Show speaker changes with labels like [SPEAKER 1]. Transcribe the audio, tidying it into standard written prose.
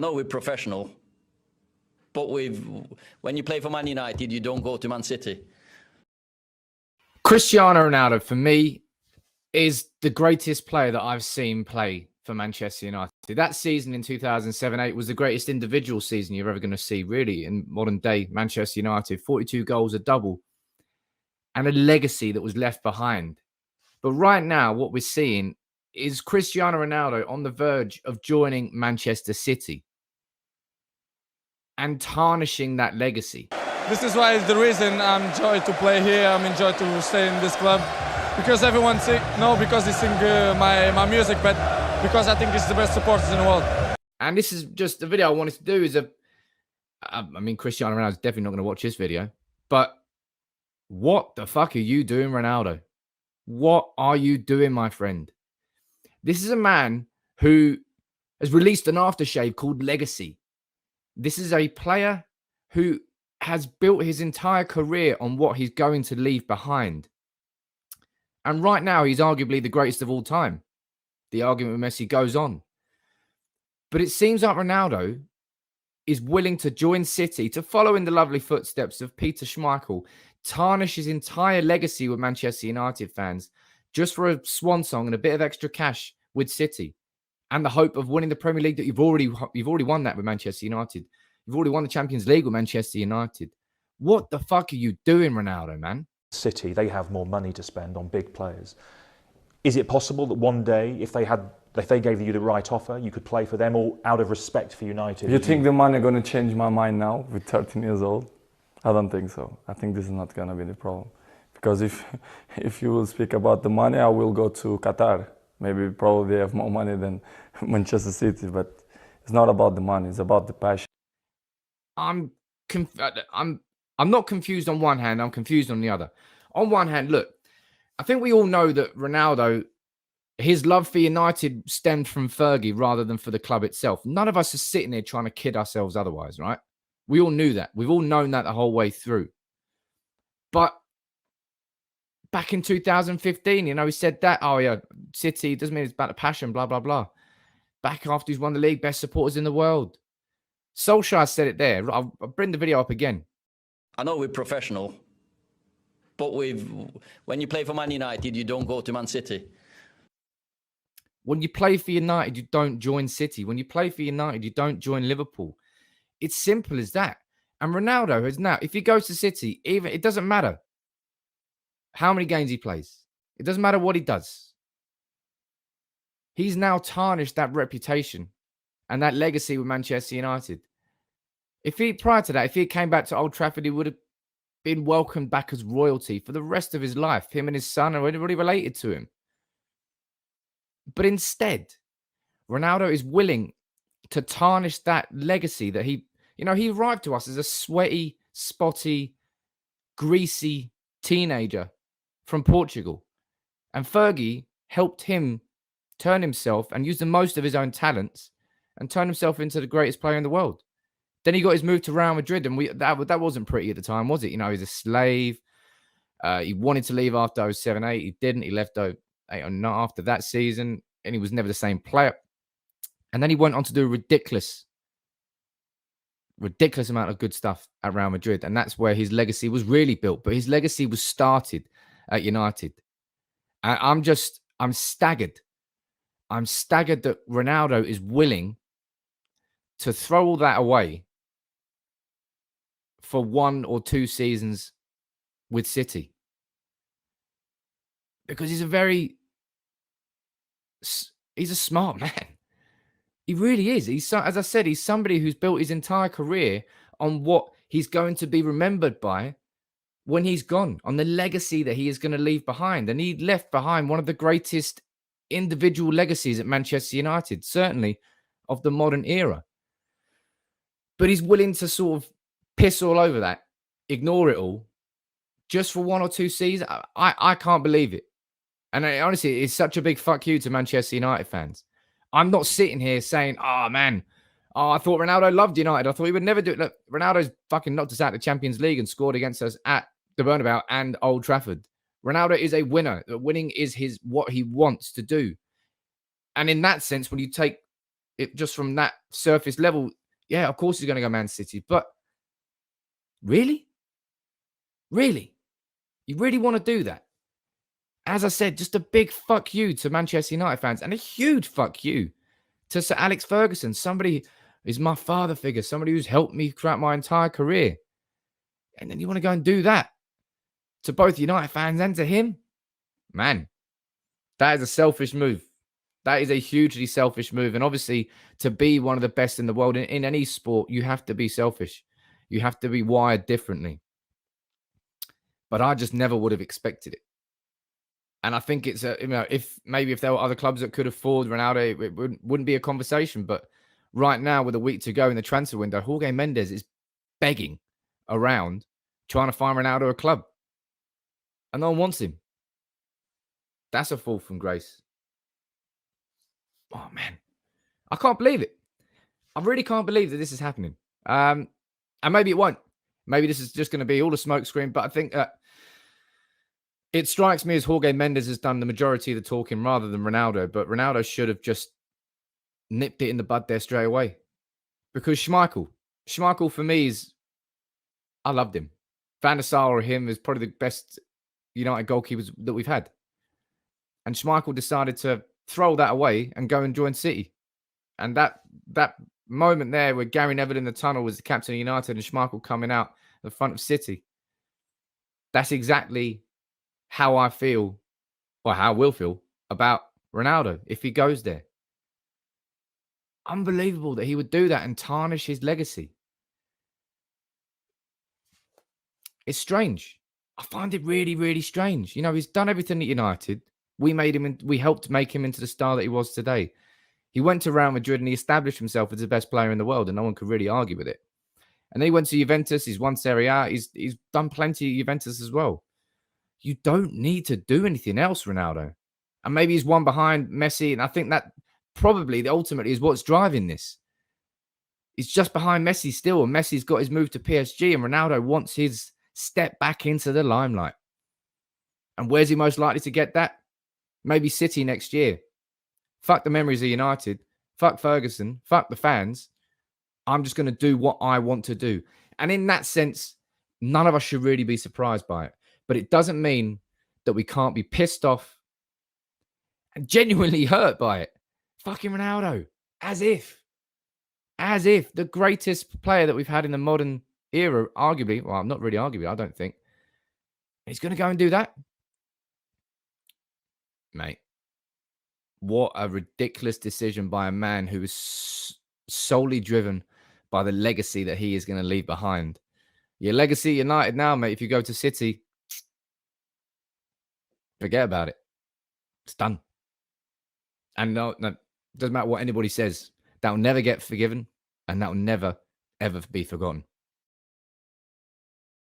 [SPEAKER 1] I know we're professional, but when you play for Man United, you don't go to Man City.
[SPEAKER 2] Cristiano Ronaldo, for me, is the greatest player that I've seen play for Manchester United. That season in 2007-8 was the greatest individual season you're ever going to see, really, in modern day Manchester United. 42 goals, a double, and a legacy that was left behind. But right now, what we're seeing is Cristiano Ronaldo on the verge of joining Manchester City and tarnishing that legacy.
[SPEAKER 3] This is why it's the reason I'm enjoyed to play here. I'm enjoyed to stay in this club because everyone sing, no, because they sing my music, but because I think it's the best supporters in the world.
[SPEAKER 2] And this is just the video I wanted to do. I mean, Cristiano Ronaldo's definitely not going to watch this video, but what the fuck are you doing, Ronaldo? What are you doing, my friend? This is a man who has released an aftershave called Legacy. This is a player who has built his entire career on what he's going to leave behind. And right now, he's arguably the greatest of all time. The argument with Messi goes on. But it seems like Ronaldo is willing to join City to follow in the lovely footsteps of Peter Schmeichel, tarnish his entire legacy with Manchester United fans just for a swan song and a bit of extra cash with City and the hope of winning the Premier League that you've already won that with Manchester United. You've already won the Champions League with Manchester United. What the fuck are you doing, Ronaldo, man?
[SPEAKER 4] City, they have more money to spend on big players. Is it possible that one day, if they gave you the right offer, you could play for them, or out of respect for United?
[SPEAKER 5] You think the money going to change my mind now with 13 years old? I don't think so. I think this is not going to be the problem. Because if you will speak about the money, I will go to Qatar. Maybe probably they have more money than Manchester City, but it's not about the money. It's about the passion.
[SPEAKER 2] I'm not confused on one hand. I'm confused on the other. On one hand, look, I think we all know that Ronaldo, his love for United stemmed from Fergie rather than for the club itself. None of us are sitting here trying to kid ourselves otherwise, right? We all knew that. We've all known that the whole way through. But back in 2015, he said that, oh yeah, City, doesn't mean it's about the passion, blah, blah, blah. Back after he's won the league, best supporters in the world. Solskjaer said it there. I'll bring the video up again.
[SPEAKER 1] I know we're professional, but when you play for Man United, you don't go to Man City.
[SPEAKER 2] When you play for United, you don't join City. When you play for United, you don't join Liverpool. It's simple as that. And Ronaldo has now, if he goes to City, it doesn't matter how many games he plays. It doesn't matter what he does. He's now tarnished that reputation and that legacy with Manchester United. Prior to that, if he came back to Old Trafford, he would have been welcomed back as royalty for the rest of his life. Him and his son are already related to him. But instead, Ronaldo is willing to tarnish that legacy that he arrived to us as a sweaty, spotty, greasy teenager from Portugal. And Fergie helped him turn himself and use the most of his own talents and turn himself into the greatest player in the world. Then he got his move to Real Madrid, and that wasn't pretty at the time, was it? He's a slave. He wanted to leave after 07-8. He didn't. He left 08 or not after that season, and he was never the same player. And then he went on to do a ridiculous amount of good stuff at Real Madrid, and that's where his legacy was really built. But his legacy was started at United. I'm staggered. I'm staggered that Ronaldo is willing to throw all that away for 1 or 2 seasons with City. Because he's a smart man. He really is. As I said, he's somebody who's built his entire career on what he's going to be remembered by when he's gone, on the legacy that he is going to leave behind. And he left behind one of the greatest individual legacies at Manchester United, certainly of the modern era. But he's willing to sort of piss all over that, ignore it all, just for 1 or 2 seasons. I can't believe it. And honestly, it's such a big fuck you to Manchester United fans. I'm not sitting here saying, I thought Ronaldo loved United. I thought he would never do it. Look, Ronaldo's fucking knocked us out of the Champions League and scored against us at the Bernabeu and Old Trafford. Ronaldo is a winner. Winning is what he wants to do. And in that sense, when you take it just from that surface level, yeah, of course he's going to go Man City. But really? Really? You really want to do that? As I said, just a big fuck you to Manchester United fans and a huge fuck you to Sir Alex Ferguson, somebody who's my father figure, somebody who's helped me throughout my entire career. And then you want to go and do that to both United fans and to him? Man, that is a selfish move. That is a hugely selfish move. And obviously, to be one of the best in the world in any sport, you have to be selfish. You have to be wired differently. But I just never would have expected it. And I think it's if there were other clubs that could afford Ronaldo, it wouldn't be a conversation. But right now, with a week to go in the transfer window, Jorge Mendes is begging around trying to find Ronaldo a club, and no one wants him. That's a fall from grace. Oh man, I can't believe it. I really can't believe that this is happening. And maybe it won't. Maybe this is just going to be all a smokescreen. But I think it strikes me as Jorge Mendes has done the majority of the talking rather than Ronaldo. But Ronaldo should have just nipped it in the bud there straight away. Because Schmeichel for me is, I loved him. Van der Sar or him is probably the best United goalkeepers that we've had. And Schmeichel decided to throw that away and go and join City. And that moment there where Gary Neville in the tunnel was the captain of United and Schmeichel coming out the front of City, that's exactly how I feel, or how I will feel about Ronaldo if he goes there. Unbelievable that he would do that and tarnish his legacy. It's strange. I find it really, really strange. You know, he's done everything at United. We helped make him into the star that he was today. He went to Real Madrid and he established himself as the best player in the world, and no one could really argue with it. And then he went to Juventus. He's won Serie A. He's done plenty at Juventus as well. You don't need to do anything else, Ronaldo. And maybe he's one behind Messi, and I think that probably ultimately is what's driving this. He's just behind Messi still, and Messi's got his move to PSG, and Ronaldo wants his step back into the limelight. And where's he most likely to get that? Maybe City next year. Fuck the memories of United. Fuck Ferguson. Fuck the fans. I'm just going to do what I want to do. And in that sense, none of us should really be surprised by it. But it doesn't mean that we can't be pissed off and genuinely hurt by it. Fucking Ronaldo. As if the greatest player that we've had in the modern era, arguably, well, not really arguably, I don't think, he's going to go and do that. Mate, what a ridiculous decision by a man who is solely driven by the legacy that he is going to leave behind. Your legacy United now, mate, if you go to City, forget about it. It's done. And no, doesn't matter what anybody says. That will never get forgiven, and that will never, ever be forgotten.